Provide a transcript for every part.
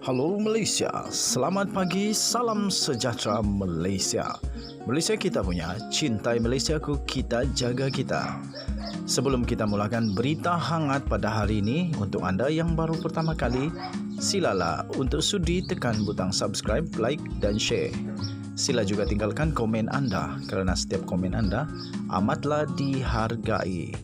Halo Malaysia, selamat pagi, salam sejahtera Malaysia. Malaysia kita punya, cintai Malaysiaku, kita jaga kita. Sebelum kita mulakan berita hangat pada hari ini, untuk anda yang baru pertama kali, silalah untuk sudi tekan butang subscribe, like dan share. Sila juga tinggalkan komen anda kerana setiap komen anda amatlah dihargai.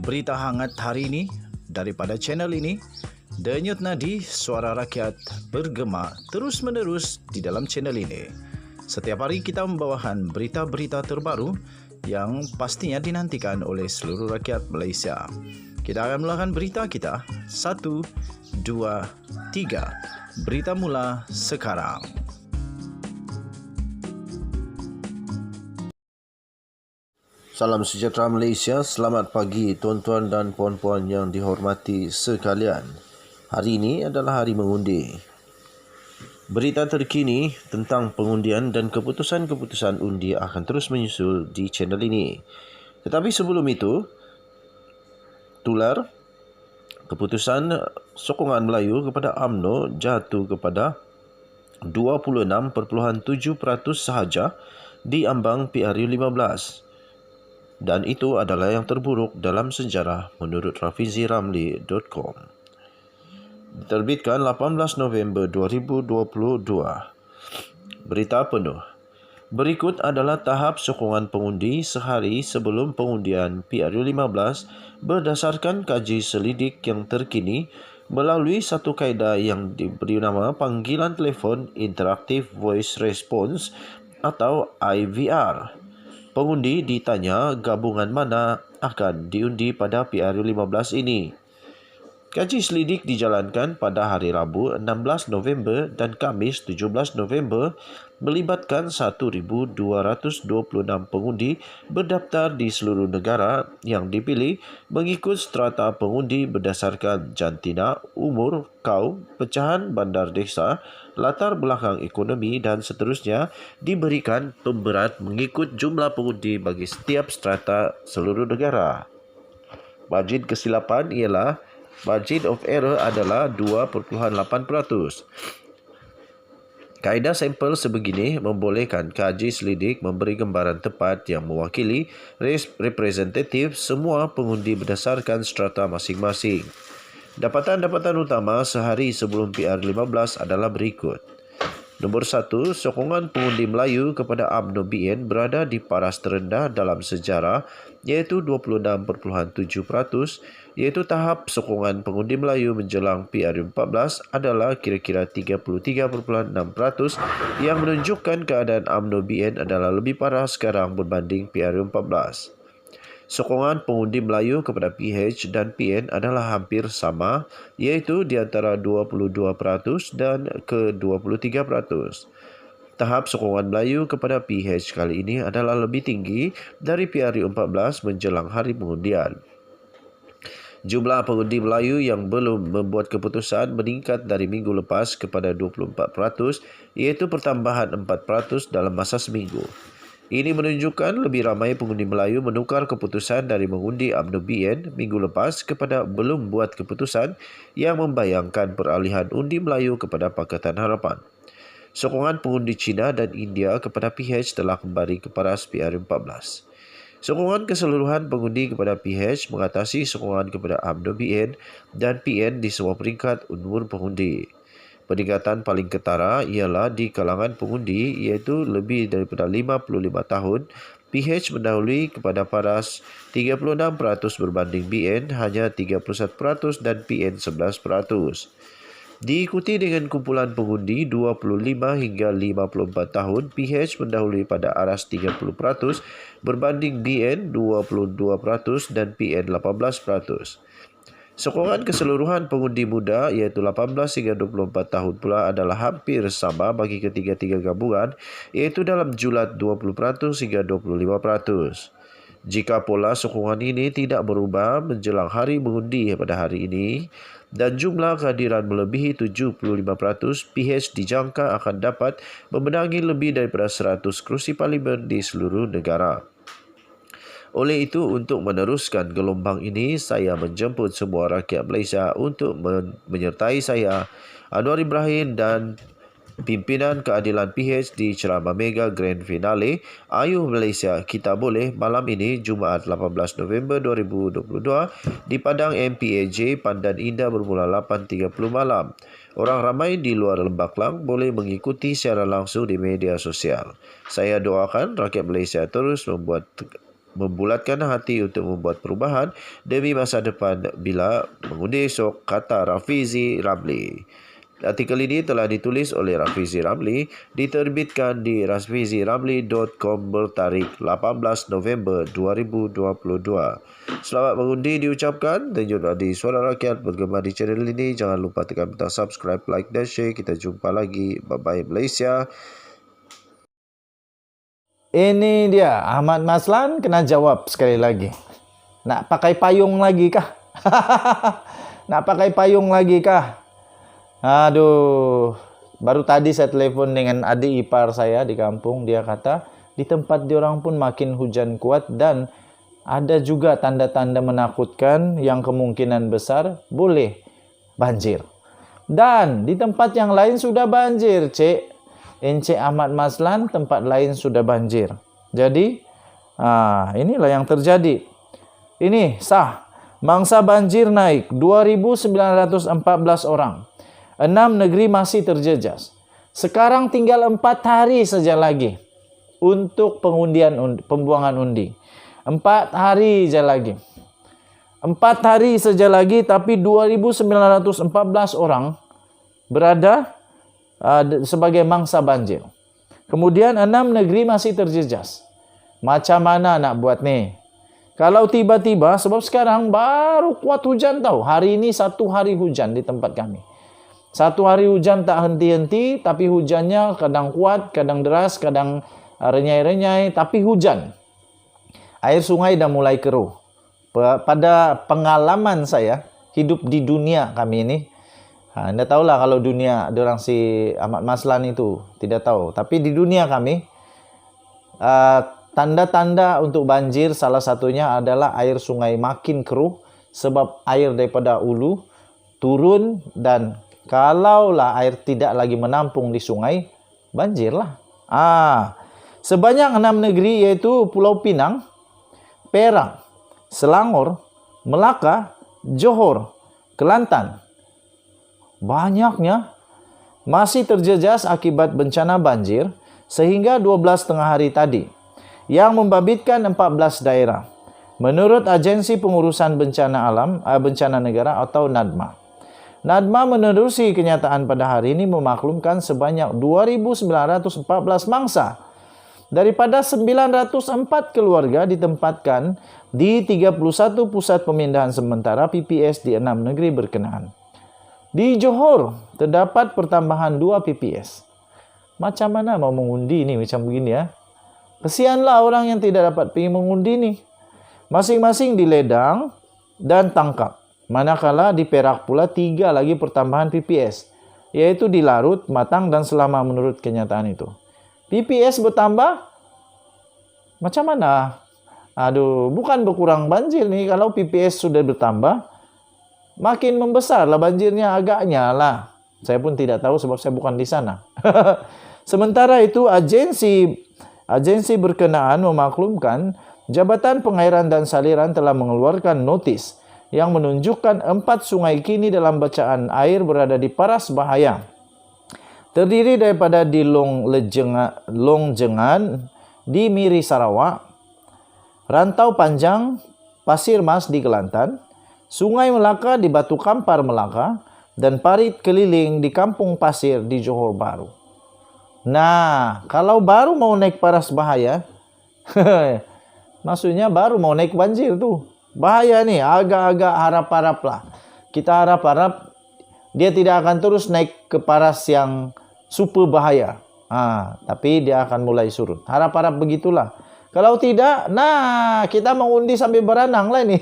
Berita hangat hari ini daripada channel ini, Denyut nadi suara rakyat bergema terus-menerus di dalam channel ini. Setiap hari kita membawakan berita-berita terbaru yang pastinya dinantikan oleh seluruh rakyat Malaysia. Kita akan mulakan berita kita. 1, 2, 3. Berita mula sekarang. Salam sejahtera Malaysia, selamat pagi tuan-tuan dan puan-puan yang dihormati sekalian. Hari ini adalah hari mengundi. Berita terkini tentang pengundian dan keputusan-keputusan undi akan terus menyusul di channel ini. Tetapi sebelum itu, tular keputusan sokongan Melayu kepada UMNO jatuh kepada 26.7% sahaja di ambang PRU15. Dan itu adalah yang terburuk dalam sejarah menurut rafiziramli.com. Diterbitkan 18 November 2022. Berita penuh. Berikut adalah tahap sokongan pengundi sehari sebelum pengundian PRU15 berdasarkan kaji selidik yang terkini melalui satu kaedah yang diberi nama panggilan telefon Interactive Voice Response atau IVR. Pengundi ditanya gabungan mana akan diundi pada PRU15 ini. Kaji selidik dijalankan pada hari Rabu 16 November dan Khamis 17 November melibatkan 1,226 pengundi berdaftar di seluruh negara yang dipilih mengikut strata pengundi berdasarkan jantina, umur, kaum, pecahan bandar desa, latar belakang ekonomi dan seterusnya, diberikan pemberat mengikut jumlah pengundi bagi setiap strata seluruh negara. Margin kesilapan ialah margin of error adalah 2.8%. Kaedah sampel sebegini membolehkan kaji selidik memberi gambaran tepat yang mewakili representatif semua pengundi berdasarkan strata masing-masing. Dapatan-dapatan utama sehari sebelum PR15 adalah berikut. Nombor 1, sokongan pengundi Melayu kepada UMNO BN berada di paras terendah dalam sejarah iaitu 26.7%, iaitu tahap sokongan pengundi Melayu menjelang PRU14 adalah kira-kira 33.6% yang menunjukkan keadaan UMNO BN adalah lebih parah sekarang berbanding PRU14. Sokongan pengundi Melayu kepada PH dan PN adalah hampir sama, iaitu di antara 22% dan ke 23%. Tahap sokongan Melayu kepada PH kali ini adalah lebih tinggi dari PRU14 menjelang hari pengundian. Jumlah pengundi Melayu yang belum membuat keputusan meningkat dari minggu lepas kepada 24%, iaitu pertambahan 4% dalam masa seminggu. Ini menunjukkan lebih ramai pengundi Melayu menukar keputusan dari mengundi UMNO BN minggu lepas kepada belum buat keputusan yang membayangkan peralihan undi Melayu kepada Pakatan Harapan. Sokongan pengundi China dan India kepada PH telah kembali ke paras PR14. Sokongan keseluruhan pengundi kepada PH mengatasi sokongan kepada UMNO BN dan PN di semua peringkat umur pengundi. Peningkatan paling ketara ialah di kalangan pengundi iaitu lebih daripada 55 tahun. PH mendahului kepada paras 36% berbanding BN hanya 31% dan PN 11%. Diikuti dengan kumpulan pengundi 25 hingga 54 tahun, PH mendahului pada aras 30% berbanding BN 22% dan PN 18%. Sokongan keseluruhan pengundi muda iaitu 18 hingga 24 tahun pula adalah hampir sama bagi ketiga-tiga gabungan iaitu dalam julat 20% hingga 25%. Jika pola sokongan ini tidak berubah menjelang hari mengundi pada hari ini dan jumlah kehadiran melebihi 75%, PH dijangka akan dapat memenangi lebih daripada 100 kerusi parlimen di seluruh negara. Oleh itu, untuk meneruskan gelombang ini, saya menjemput semua rakyat Malaysia untuk menyertai saya Anwar Ibrahim dan Pimpinan Keadilan PH di Ceramah Mega Grand Finale Ayuh Malaysia Kita Boleh malam ini Jumaat 18 November 2022 di Padang MPAJ Pandan Indah bermula 8.30 malam. Orang ramai di luar Lembah Kelang boleh mengikuti secara langsung di media sosial. Saya doakan rakyat Malaysia terus membulatkan hati untuk membuat perubahan demi masa depan bila mengundi esok, kata Rafizi Ramli. Artikel ini telah ditulis oleh Rafizi Ramli, diterbitkan di rafiziramli.com bertarikh 18 November 2022. Selamat mengundi diucapkan dan juga di Suara Rakyat bergema di channel ini. Jangan lupa tekan butang subscribe, like dan share. Kita jumpa lagi. Bye-bye Malaysia. Ini dia, Ahmad Maslan kena jawab sekali lagi. Nak pakai payung lagi kah? Nak pakai payung lagi kah? Aduh, baru tadi saya telepon dengan adik ipar saya di kampung. Dia kata, di tempat diorang pun makin hujan kuat dan ada juga tanda-tanda menakutkan yang kemungkinan besar boleh banjir. Dan di tempat yang lain sudah banjir, Cik. Encik Ahmad Maslan, tempat lain sudah banjir. Jadi, inilah yang terjadi. Ini sah. Mangsa banjir naik 2.914 orang. 6 negeri masih terjejas. Sekarang tinggal 4 hari saja lagi untuk pembuangan undi. 4 hari saja lagi. 4 hari saja lagi, tapi 2.914 orang berada sebagai mangsa banjir. Kemudian 6 negeri masih terjejas. Macam mana nak buat ni? Kalau tiba-tiba, sebab sekarang baru kuat hujan tahu. Hari ini 1 hari hujan di tempat kami. 1 hari hujan tak henti-henti, tapi hujannya kadang kuat, kadang deras, kadang renyai-renyai, tapi hujan. Air sungai dah mulai keruh. Pada pengalaman saya, hidup di dunia kami ini, anda tahulah kalau dunia diorang si Ahmad Maslan itu, tidak tahu. Tapi di dunia kami, tanda-tanda untuk banjir salah satunya adalah air sungai makin keruh, sebab air daripada hulu turun, dan kalaulah air tidak lagi menampung di sungai, banjirlah. Sebanyak 6 negeri yaitu Pulau Pinang, Perak, Selangor, Melaka, Johor, Kelantan, banyaknya masih terjejas akibat bencana banjir sehingga 12 tengah hari tadi, yang membabitkan 14 daerah. Menurut Agensi Pengurusan Bencana Negara atau NADMA. NADMA menerusi kenyataan pada hari ini memaklumkan sebanyak 2.914 mangsa daripada 904 keluarga ditempatkan di 31 pusat pemindahan sementara PPS di 6 negeri berkenaan. Di Johor terdapat pertambahan 2 PPS. Macam mana mau mengundi ni macam begini ya? Kesianlah orang yang tidak dapat pergi mengundi ni. Masing-masing diledang dan tangkap. Manakala di Perak pula 3 lagi pertambahan PPS, yaitu di Larut, Matang dan Selama menurut kenyataan itu. PPS bertambah? Macam mana? Aduh, bukan berkurang banjir nih. Kalau PPS sudah bertambah, makin membesarlah banjirnya agaknya lah. Saya pun tidak tahu sebab saya bukan di sana. Sementara itu, agensi berkenaan memaklumkan Jabatan Pengairan dan Saliran telah mengeluarkan notis yang menunjukkan 4 sungai kini dalam bacaan air berada di paras bahaya. Terdiri daripada di Longjengan, di Miri Sarawak, Rantau Panjang, Pasir Mas di Kelantan, Sungai Melaka di Batu Kampar Melaka, dan Parit Keliling di Kampung Pasir di Johor Bahru. Nah, kalau baru mau naik paras bahaya, maksudnya baru mau naik banjir tuh. Bahaya nih, agak-agak harap-harap lah. Kita harap-harap dia tidak akan terus naik ke paras yang super bahaya. Tapi dia akan mulai surut. Harap-harap begitulah. Kalau tidak, nah kita mengundi sampai beranang lah ini.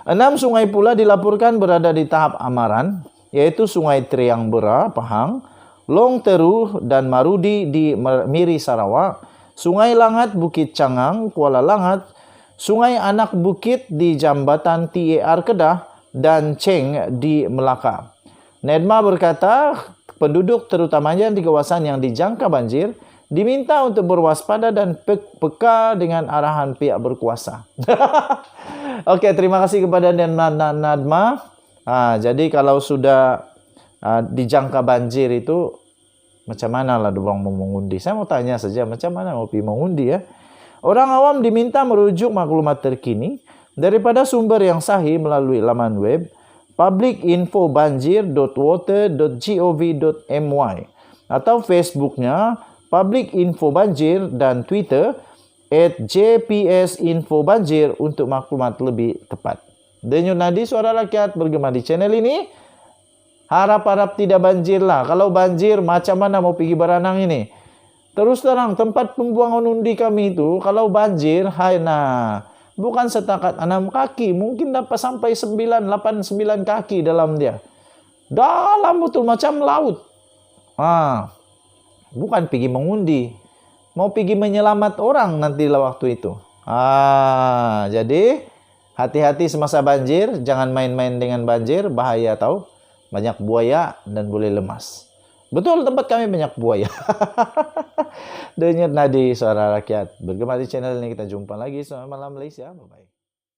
6 sungai pula dilaporkan berada di tahap amaran, yaitu Sungai Triang Bera, Pahang, Long Teru dan Marudi di Miri Sarawak, Sungai Langat Bukit Cangang, Kuala Langat, Sungai Anak Bukit di Jambatan TAR Kedah, dan Cheng di Melaka. Nedma berkata, penduduk terutamanya di kawasan yang dijangka banjir diminta untuk berwaspada dan peka dengan arahan pihak berkuasa. Okey, terima kasih kepada Nadma. Jadi kalau sudah dijangka banjir itu, macam mana lah diorang mau mengundi? Saya mau tanya saja, macam mana mau pergi mengundi ya? Orang awam diminta merujuk maklumat terkini daripada sumber yang sahih melalui laman web publicinfobanjir.water.gov.my atau Facebooknya Public Info Banjir dan Twitter @jpsinfobanjir untuk maklumat lebih tepat. Denyut nadi suara rakyat bergema di channel ini. Harap-harap tidak banjir lah. Kalau banjir, macam mana mau pergi berenang ini? Terus terang, tempat pembuangan undi kami itu, kalau banjir, bukan setakat 6 kaki. Mungkin dapat sampai 9, 8, 9 kaki dalam dia. Dalam betul, macam laut. Bukan pergi mengundi. Mau pergi menyelamat orang nantilah waktu itu. Jadi, hati-hati semasa banjir. Jangan main-main dengan banjir, bahaya tahu. Banyak buaya dan boleh lemas. Betul, tempat kami banyak buaya. Denyut nadi suara rakyat. Bergema di channel ini, kita jumpa lagi. Selamat malam Malaysia. Bye-bye.